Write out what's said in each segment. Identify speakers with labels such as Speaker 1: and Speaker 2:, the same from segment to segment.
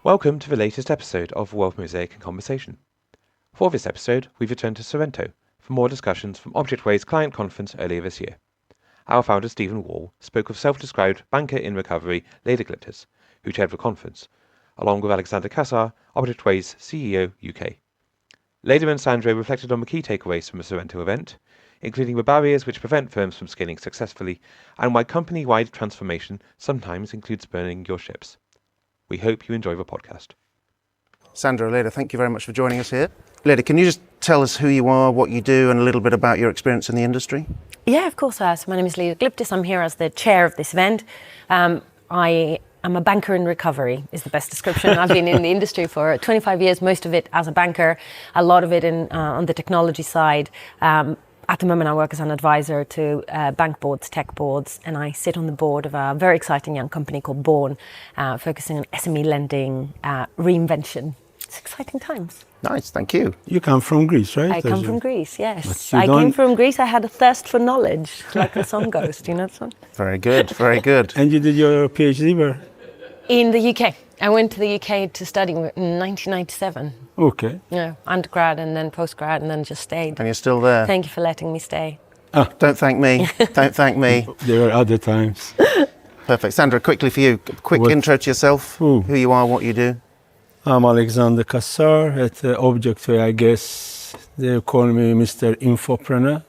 Speaker 1: Welcome to the latest episode of Wealth Mosaic in Conversation. For this episode, we've returned to Sorrento for more discussions from Objectway's client conference earlier this year. Our founder Stephen Wall spoke with self-described banker in recovery Leda Glyptis, who chaired the conference, along with Alexander Cassar, Objectway's CEO UK. Leda and Sandro reflected on the key takeaways from the Sorrento event, including the barriers which prevent firms from scaling successfully and why company-wide transformation sometimes includes burning your ships. We hope you enjoy the podcast.
Speaker 2: Sandro, Leda, thank you very much for joining us here. Leda, can you just tell us who you are, what you do, and a little bit about your experience in the industry?
Speaker 3: Yeah, of course. So my name is Leda Glyptis. I'm here as the chair of this event. I am a banker in recovery, is the best description. I've been in the industry for 25 years, most of it as a banker, a lot of it on the technology side. At the moment, I work as an advisor to bank boards, tech boards, and I sit on the board of a very exciting young company called Born, focusing on SME lending, reinvention. It's exciting times.
Speaker 2: Nice, thank you.
Speaker 4: You come from Greece, right?
Speaker 3: I come from Greece, yes.
Speaker 4: I
Speaker 3: came from Greece. I had a thirst for knowledge, like the song goes. Do you know the song?
Speaker 2: Very good, very good.
Speaker 4: And you did your PhD where?
Speaker 3: In the UK. I went to the UK to study in 1997.
Speaker 4: Okay.
Speaker 3: Yeah, undergrad and then postgrad and then just stayed.
Speaker 2: And you're still there?
Speaker 3: Thank you for letting me stay.
Speaker 2: Don't thank me, don't thank me.
Speaker 4: There were other times.
Speaker 2: Perfect. Sandra, quickly for you, quick intro to yourself, who you are, what you do.
Speaker 4: I'm Alexander Cassar at Objectway. I guess they call me Mr. Infopreneur,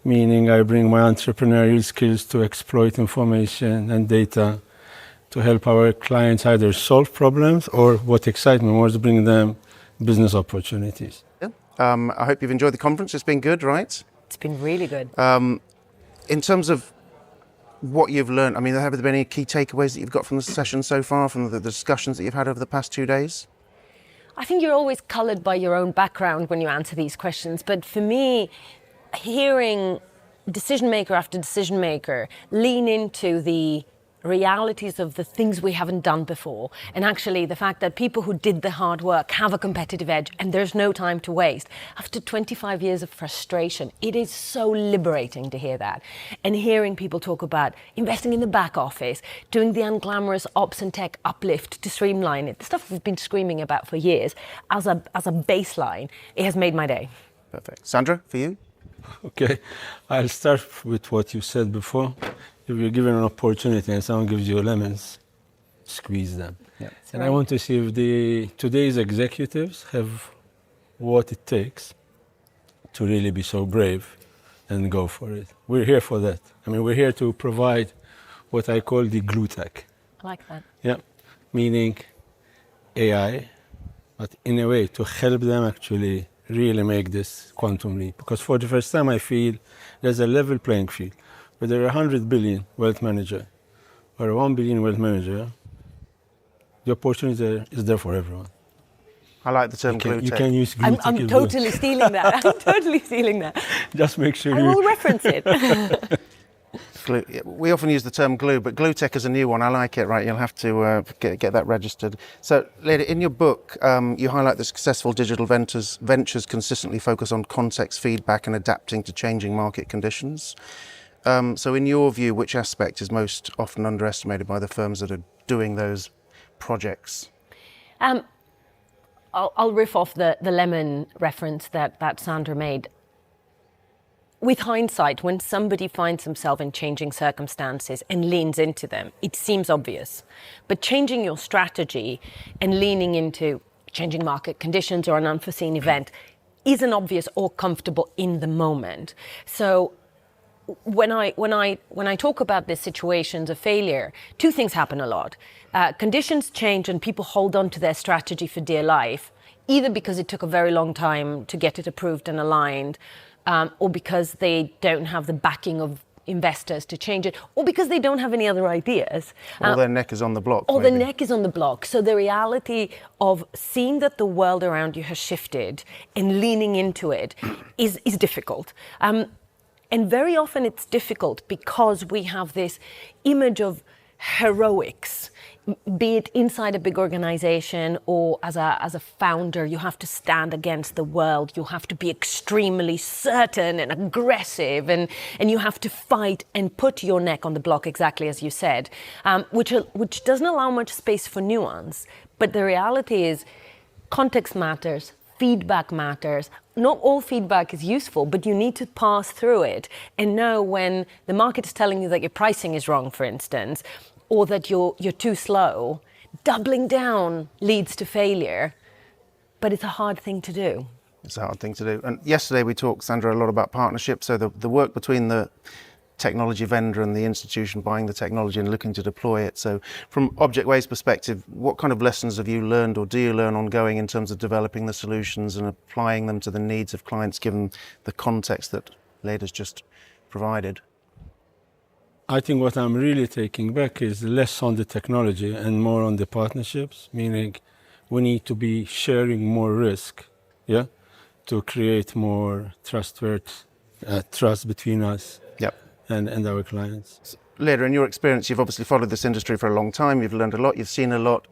Speaker 4: meaning I bring my entrepreneurial skills to exploit information and data to help our clients either solve problems or, what excites me more, is bring them business opportunities.
Speaker 2: Yeah. I hope you've enjoyed the conference. It's been good, right?
Speaker 3: It's been really good.
Speaker 2: In terms of what you've learned, I mean, have there been any key takeaways that you've got from the session so far, from the discussions that you've had over the past 2 days?
Speaker 3: I think you're always coloured by your own background when you answer these questions. But for me, hearing decision maker after decision maker lean into the realities of the things we haven't done before, and actually the fact that people who did the hard work have a competitive edge and there's no time to waste. After 25 years of frustration, it is so liberating to hear that. And hearing people talk about investing in the back office, doing the unglamorous ops and tech uplift to streamline it, the stuff we've been screaming about for years, as a baseline, it has made my day.
Speaker 2: Perfect. Sandra, for you?
Speaker 4: Okay, I'll start with what you said before. If you're given an opportunity and someone gives you lemons, squeeze them.
Speaker 2: Yeah.
Speaker 4: And I want to see if today's executives have what it takes to really be so brave and go for it. We're here for that. I mean, we're here to provide what I call the glue tech.
Speaker 3: I like that.
Speaker 4: Yeah, meaning AI, but in a way to help them actually really make this quantum leap. Because for the first time I feel there's a level playing field. Whether a 100 billion wealth manager or a 1 billion wealth manager, the opportunity is there for everyone.
Speaker 2: I like the term glue tech.
Speaker 4: You can use glue tech.
Speaker 3: I'm totally stealing that. I'm totally stealing that.
Speaker 4: Just make sure
Speaker 3: I will reference it.
Speaker 2: Glue. We often use the term glue, but glue tech is a new one. I like it, right? You'll have to get that registered. So, Leda, in your book, you highlight that successful digital ventures consistently focus on context feedback and adapting to changing market conditions. So in your view, which aspect is most often underestimated by the firms that are doing those projects?
Speaker 3: I'll riff off the lemon reference that Sandra made. With hindsight, when somebody finds themselves in changing circumstances and leans into them, it seems obvious. But changing your strategy and leaning into changing market conditions or an unforeseen event isn't obvious or comfortable in the moment. So when I talk about these situations of failure, two things happen a lot. Conditions change and people hold on to their strategy for dear life, either because it took a very long time to get it approved and aligned, or because they don't have the backing of investors to change it, or because they don't have any other ideas.
Speaker 2: Or their neck is on the block.
Speaker 3: Or their neck is on the block. So the reality of seeing that the world around you has shifted and leaning into it is difficult. And very often it's difficult because we have this image of heroics be it inside a big organization or as a founder, you have to stand against the world. You have to be extremely certain and aggressive, and you have to fight and put your neck on the block, exactly as you said, which doesn't allow much space for nuance. But the reality is, context matters, feedback matters. Not all feedback is useful, but you need to pass through it and know when the market is telling you that your pricing is wrong, for instance, or that you're too slow. Doubling down leads to failure, but it's a hard thing to do.
Speaker 2: It's a hard thing to do. And yesterday we talked, Sandro, a lot about partnerships. So the work between the technology vendor and the institution buying the technology and looking to deploy it. So from Objectway's perspective, what kind of lessons have you learned or do you learn ongoing in terms of developing the solutions and applying them to the needs of clients given the context that Leda's just provided?
Speaker 4: I think what I'm really taking back is less on the technology and more on the partnerships, meaning we need to be sharing more risk, yeah, to create more trust between us.
Speaker 2: Yep.
Speaker 4: And our clients.
Speaker 2: Leda, in your experience, you've obviously followed this industry for a long time, you've learned a lot, you've seen a lot.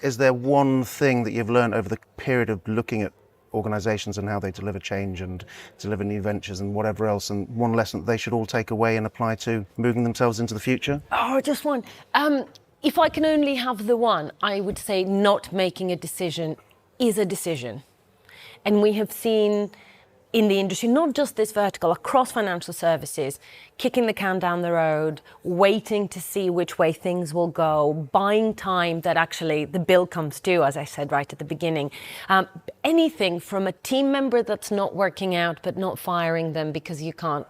Speaker 2: Is there one thing that you've learned over the period of looking at organisations and how they deliver change and deliver new ventures and whatever else, and one lesson that they should all take away and apply to moving themselves into the future?
Speaker 3: Oh, just one. If I can only have the one, I would say not making a decision is a decision. And we have seen in the industry, not just this vertical, across financial services, kicking the can down the road, waiting to see which way things will go, buying time that actually the bill comes due, as I said right at the beginning. Anything from a team member that's not working out but not firing them because you can't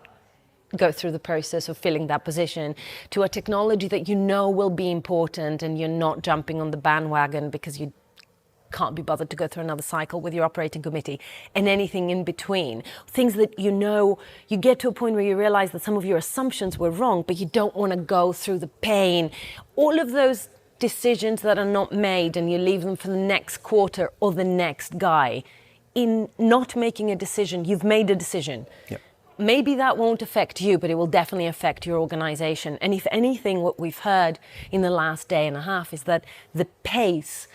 Speaker 3: go through the process of filling that position, to a technology that you know will be important and you're not jumping on the bandwagon because you can't be bothered to go through another cycle with your operating committee, and anything in between. Things that you know, you get to a point where you realize that some of your assumptions were wrong, but you don't want to go through the pain. All of those decisions that are not made and you leave them for the next quarter or the next guy. In not making a decision, you've made a decision.
Speaker 2: Yep.
Speaker 3: Maybe that won't affect you, but it will definitely affect your organization. And if anything, what we've heard in the last day and a half is that the pace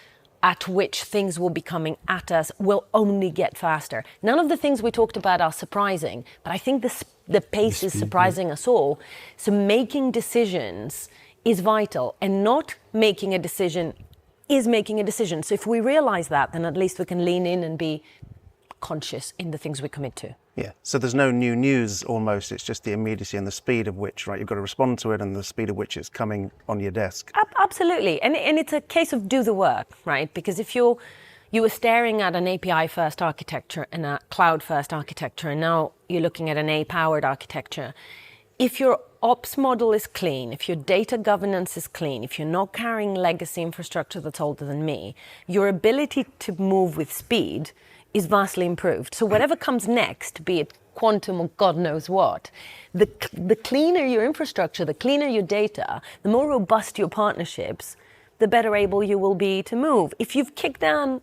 Speaker 3: at which things will be coming at us will only get faster. None of the things we talked about are surprising, but I think the pace is surprising us all. So making decisions is vital, and not making a decision is making a decision. So if we realize that, then at least we can lean in and be conscious in the things we commit to.
Speaker 2: Yeah, so there's no new news almost, it's just the immediacy and the speed of which, right, you've got to respond to it and the speed of which it's coming on your desk.
Speaker 3: Absolutely, and it's a case of do the work, right? Because if you were staring at an API-first architecture and a cloud-first architecture, and now you're looking at an A-powered architecture, if your ops model is clean, if your data governance is clean, if you're not carrying legacy infrastructure that's older than me, your ability to move with speed is vastly improved. So whatever comes next, be it quantum or God knows what, the cleaner your infrastructure, the cleaner your data, the more robust your partnerships, the better able you will be to move. If you've kicked down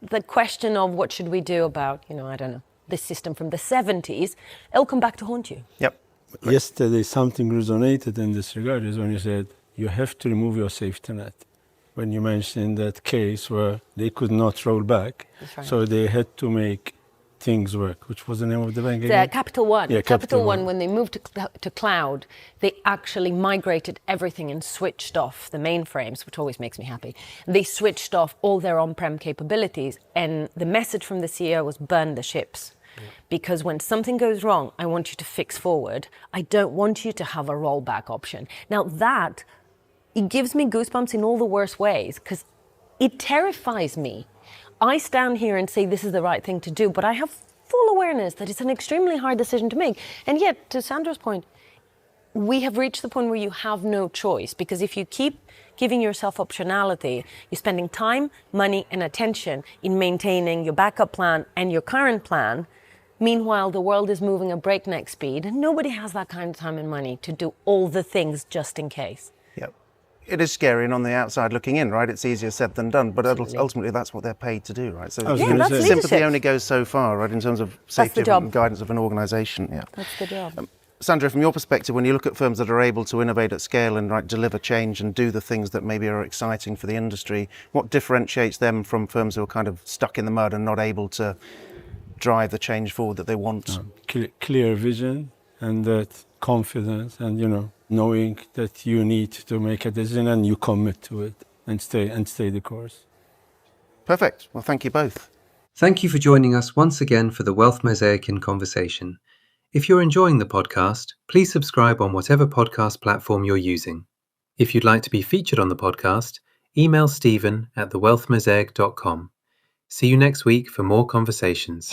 Speaker 3: the question of what should we do about, I don't know, this system from the 70s, it'll come back to haunt you.
Speaker 2: Yep.
Speaker 4: Yesterday, something resonated in this regard is when you said, you have to remove your safety net. When you mentioned that case where they could not roll back,
Speaker 3: right.
Speaker 4: So they had to make things work. Which was the name of the bank again?
Speaker 3: Capital One.
Speaker 4: Yeah,
Speaker 3: Capital One, when they moved to cloud, they actually migrated everything and switched off the mainframes, which always makes me happy. They switched off all their on-prem capabilities, and the message from the CEO was burn the ships. Yeah. Because when something goes wrong, I want you to fix forward. I don't want you to have a rollback option. Now that, it gives me goosebumps in all the worst ways, because it terrifies me. I stand here and say this is the right thing to do, but I have full awareness that it's an extremely hard decision to make. And yet, to Sandro's point, we have reached the point where you have no choice, because if you keep giving yourself optionality, you're spending time, money, and attention in maintaining your backup plan and your current plan. Meanwhile, the world is moving at breakneck speed, and nobody has that kind of time and money to do all the things just in case.
Speaker 2: Yep. It is scary, and on the outside looking in, right, it's easier said than done, but ultimately that's what they're paid to do, right? So
Speaker 3: that's
Speaker 2: sympathy
Speaker 3: leadership.
Speaker 2: only goes so far, right, in terms of safety and guidance of an organisation. Yeah.
Speaker 3: That's the job.
Speaker 2: Sandro, from your perspective, when you look at firms that are able to innovate at scale and deliver change and do the things that maybe are exciting for the industry, what differentiates them from firms who are kind of stuck in the mud and not able to drive the change forward that they want?
Speaker 4: Clear vision and that confidence, and knowing that you need to make a decision and you commit to it and stay the course.
Speaker 2: Perfect. Well, thank you both.
Speaker 5: Thank you for joining us once again for the Wealth Mosaic in Conversation. If you're enjoying the podcast, please subscribe on whatever podcast platform you're using. If you'd like to be featured on the podcast, email Stephen at thewealthmosaic.com. See you next week for more conversations.